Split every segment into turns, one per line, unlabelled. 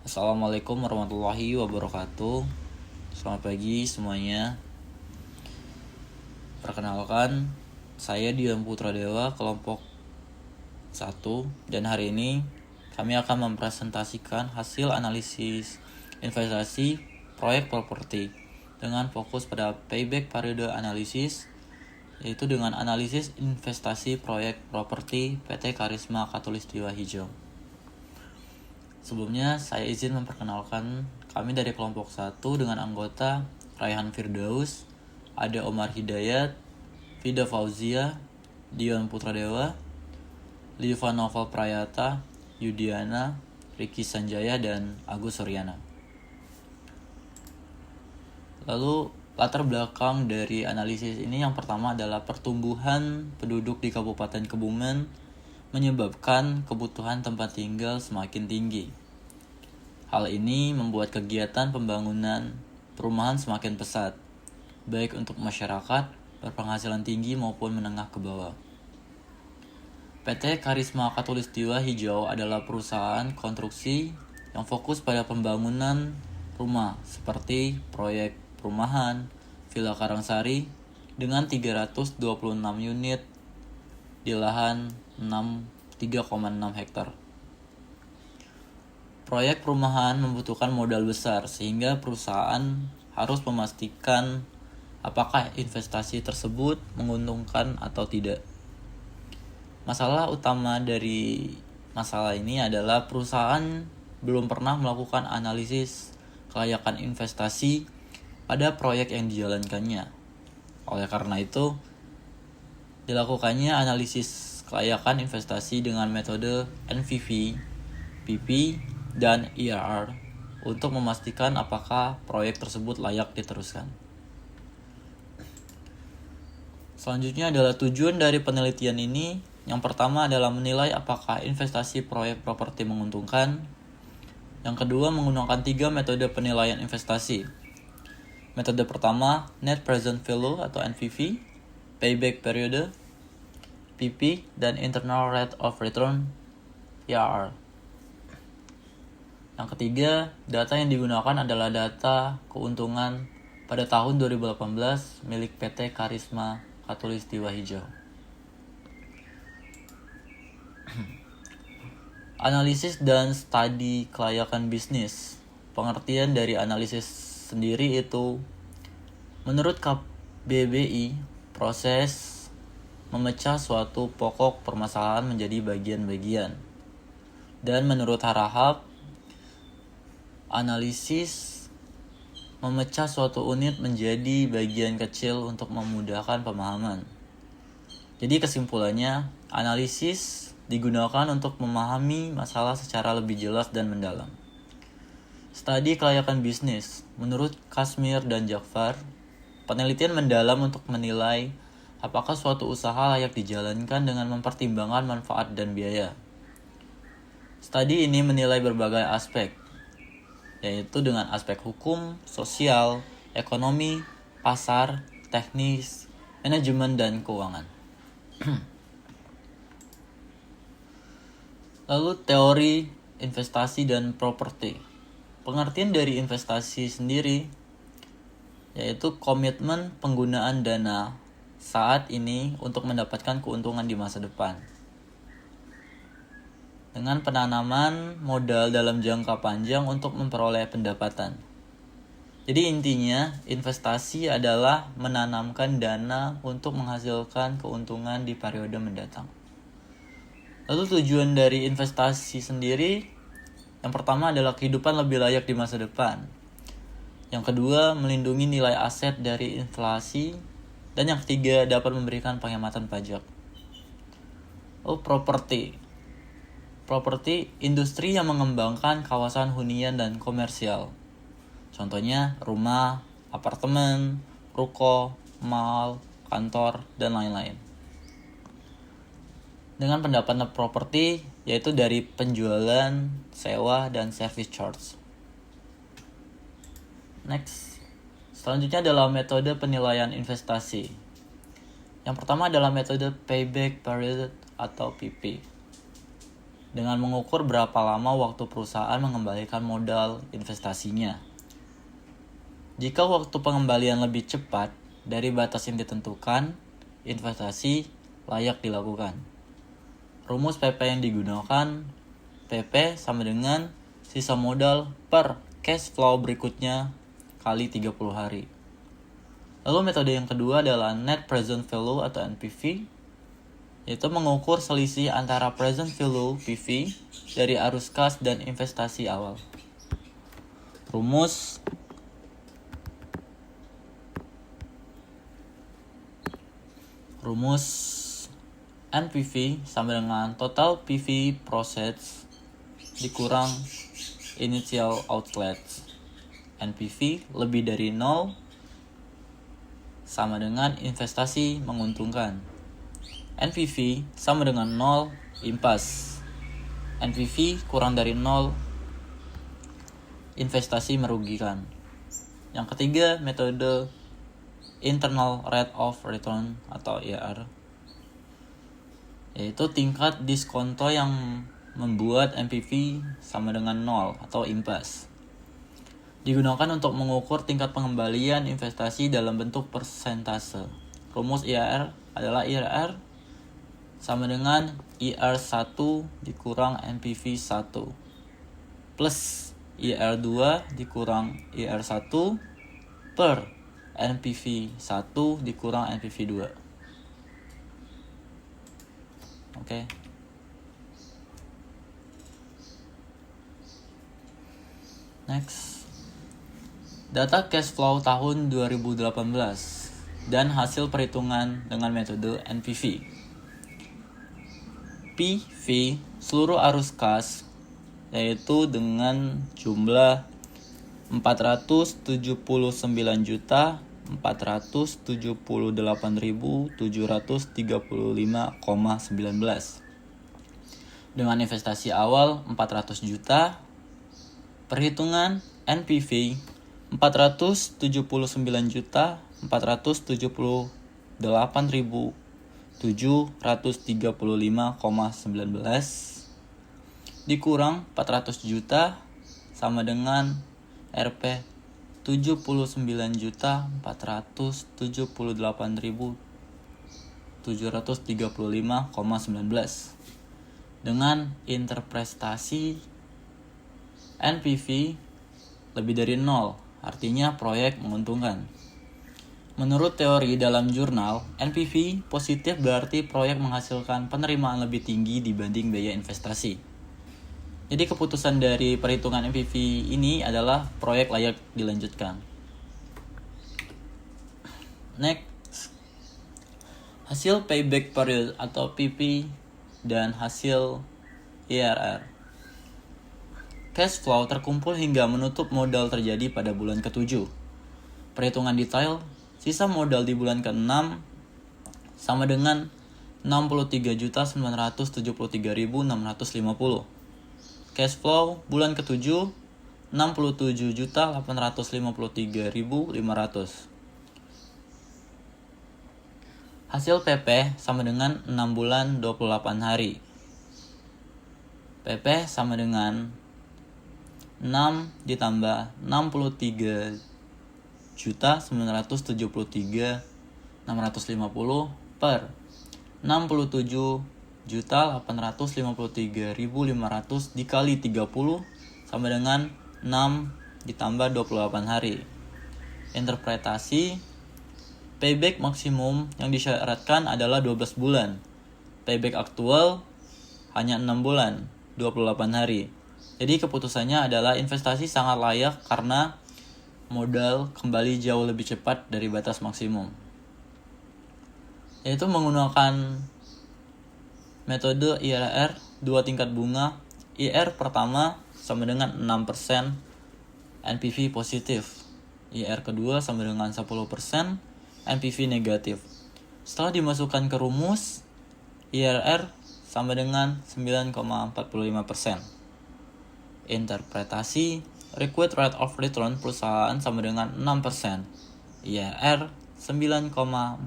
Assalamualaikum warahmatullahi wabarakatuh. Selamat pagi semuanya. Perkenalkan, saya Dian Putradewa, kelompok 1. Dan hari ini kami akan mempresentasikan hasil analisis investasi proyek properti dengan fokus pada payback periode analisis, yaitu dengan analisis investasi proyek properti PT Karisma Khatulistiwa Hijau. Sebelumnya saya izin memperkenalkan kami dari kelompok 1 dengan anggota Raihan Firdaus, ada Omar Hidayat, Vida Fauzia, Dion Putradewa, Liva Novel Prayata, Yudiana, Ricky Sanjaya, dan Agus Suryana. Lalu latar belakang dari analisis ini yang pertama adalah pertumbuhan penduduk di Kabupaten Kebumen menyebabkan kebutuhan tempat tinggal semakin tinggi. Hal ini membuat kegiatan pembangunan perumahan semakin pesat, baik untuk masyarakat berpenghasilan tinggi maupun menengah ke bawah. PT Karisma Khatulistiwa Hijau adalah perusahaan konstruksi yang fokus pada pembangunan rumah seperti proyek perumahan Villa Karangsari dengan 326 unit di lahan 3,6 hektar. Proyek perumahan membutuhkan modal besar sehingga perusahaan harus memastikan apakah investasi tersebut menguntungkan atau tidak. Masalah utama dari masalah ini adalah perusahaan belum pernah melakukan analisis kelayakan investasi pada proyek yang dijalankannya. Oleh karena itu, dilakukannya analisis kelayakan investasi dengan metode NPV, PP, dan IRR untuk memastikan apakah proyek tersebut layak diteruskan. Selanjutnya adalah tujuan dari penelitian ini. Yang pertama adalah menilai apakah investasi proyek properti menguntungkan. Yang kedua menggunakan 3 metode penilaian investasi. Metode pertama Net Present Value atau NPV, Payback Period, PP, dan Internal Rate of Return IRR. Yang ketiga, data yang digunakan adalah data keuntungan pada tahun 2018 milik PT Karisma Khatulistiwa Hijau. Analisis dan studi kelayakan bisnis. Pengertian dari analisis sendiri itu, menurut KBBI, proses memecah suatu pokok permasalahan menjadi bagian-bagian. Dan menurut Harahap, analisis memecah suatu unit menjadi bagian kecil untuk memudahkan pemahaman. Jadi kesimpulannya, analisis digunakan untuk memahami masalah secara lebih jelas dan mendalam. Studi kelayakan bisnis. Menurut Kasmir dan Jafar, penelitian mendalam untuk menilai apakah suatu usaha layak dijalankan dengan mempertimbangkan manfaat dan biaya. Studi ini menilai berbagai aspek, yaitu dengan aspek hukum, sosial, ekonomi, pasar, teknis, manajemen, dan keuangan. Lalu teori investasi dan properti. Pengertian dari investasi sendiri yaitu komitmen penggunaan dana saat ini untuk mendapatkan keuntungan di masa depan dengan penanaman modal dalam jangka panjang untuk memperoleh pendapatan. Jadi intinya, investasi adalah menanamkan dana untuk menghasilkan keuntungan di periode mendatang. Lalu tujuan dari investasi sendiri, yang pertama adalah kehidupan lebih layak di masa depan. Yang kedua, melindungi nilai aset dari inflasi. Dan yang ketiga, dapat memberikan penghematan pajak. Properti. Properti industri yang mengembangkan kawasan hunian dan komersial. Contohnya rumah, apartemen, ruko, mall, kantor, dan lain-lain. Dengan pendapatan properti yaitu dari penjualan, sewa, dan service charge. Next. Selanjutnya adalah metode penilaian investasi. Yang pertama adalah metode payback period atau PP. dengan mengukur berapa lama waktu perusahaan mengembalikan modal investasinya. Jika waktu pengembalian lebih cepat dari batas yang ditentukan, investasi layak dilakukan. Rumus PP yang digunakan, PP sama dengan sisa modal per cash flow berikutnya kali 30 hari. Lalu metode yang kedua adalah Net Present Value atau NPV, yaitu mengukur selisih antara present value PV dari arus kas dan investasi awal. Rumus NPV sama dengan total PV process dikurang initial outlets. NPV lebih dari 0 sama dengan investasi menguntungkan. NPV sama dengan 0 impas. NPV kurang dari 0 investasi merugikan. Yang ketiga, metode Internal Rate of Return atau IRR, yaitu tingkat diskonto yang membuat NPV sama dengan 0 atau impas. Digunakan untuk mengukur tingkat pengembalian investasi dalam bentuk persentase. Rumus IRR adalah IRR sama dengan IR1 dikurang NPV1 plus IR2 dikurang IR1 per NPV1 dikurang NPV2. Oke. Next. Data cash flow tahun 2018 dan hasil perhitungan dengan metode NPV. PV seluruh arus kas yaitu dengan jumlah 479.778.735,19 dengan investasi awal 400 juta. Perhitungan NPV 479.438.735,19 dikurang 400 juta sama dengan Rp 79.438.735,19 dengan interpretasi NPV lebih dari 0, artinya proyek menguntungkan. Menurut teori dalam jurnal, NPV positif berarti proyek menghasilkan penerimaan lebih tinggi dibanding biaya investasi. Jadi keputusan dari perhitungan NPV ini adalah proyek layak dilanjutkan. Next, hasil payback period atau PP dan hasil IRR. Cash flow terkumpul hingga menutup modal terjadi pada bulan ke-7. Perhitungan detail, sisa modal di bulan ke-6 sama dengan 63.973.650. Cash flow bulan ke-7 67.853.500. Hasil PP sama dengan 6 bulan 28 hari. PP sama dengan 6 ditambah 63.973.650 per 67.853.500 dikali 30 sama dengan 6 ditambah 28 hari. Interpretasi payback maksimum yang disyaratkan adalah 12 bulan. Payback aktual hanya 6 bulan, 28 hari. Jadi keputusannya adalah investasi sangat layak karena modal kembali jauh lebih cepat dari batas maksimum. Yaitu menggunakan metode IRR 2 tingkat bunga. IR pertama sama dengan 6% NPV positif. IR kedua sama dengan 10% NPV negatif. Setelah dimasukkan ke rumus, IRR sama dengan 9,45%. Interpretasi required rate of return perusahaan sama dengan 6%. IRR 9,45%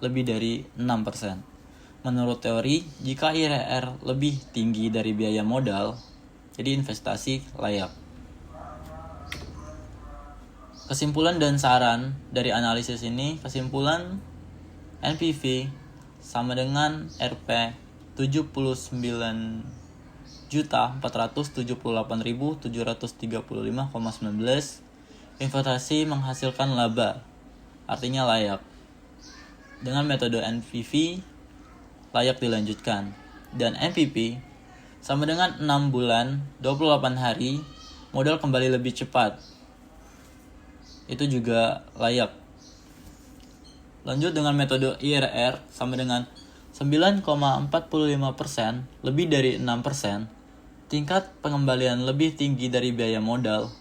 lebih dari 6%. Menurut teori, jika IRR lebih tinggi dari biaya modal, jadi investasi layak. Kesimpulan dan saran dari analisis ini, kesimpulan NPV sama dengan Rp 79.478.735,19. Investasi menghasilkan laba, artinya layak. Dengan metode NPV layak dilanjutkan. Dan NPV sama dengan 6 bulan 28 hari, modal kembali lebih cepat, itu juga layak. Lanjut dengan metode IRR sama dengan 9,45%, lebih dari 6%, tingkat pengembalian lebih tinggi dari biaya modal,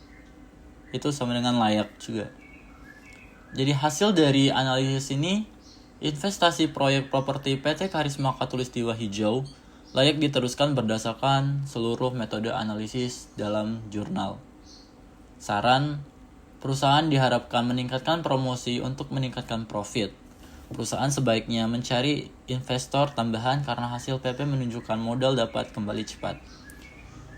itu sama dengan layak juga. Jadi hasil dari analisis ini, investasi proyek properti PT Karisma Khatulistiwa Hijau layak diteruskan berdasarkan seluruh metode analisis dalam jurnal. Saran, perusahaan diharapkan meningkatkan promosi untuk meningkatkan profit. Perusahaan sebaiknya mencari investor tambahan karena hasil PP menunjukkan modal dapat kembali cepat.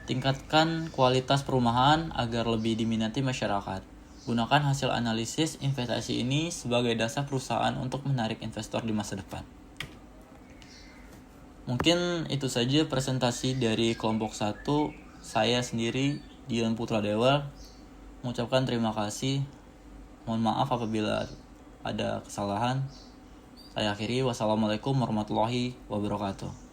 Tingkatkan kualitas perumahan agar lebih diminati masyarakat. Gunakan hasil analisis investasi ini sebagai dasar perusahaan untuk menarik investor di masa depan. Mungkin itu saja presentasi dari kelompok 1. Saya sendiri, Dion Putra Dewa, mengucapkan terima kasih. Mohon maaf apabila ada kesalahan. Saya akhiri. Wassalamualaikum warahmatullahi wabarakatuh.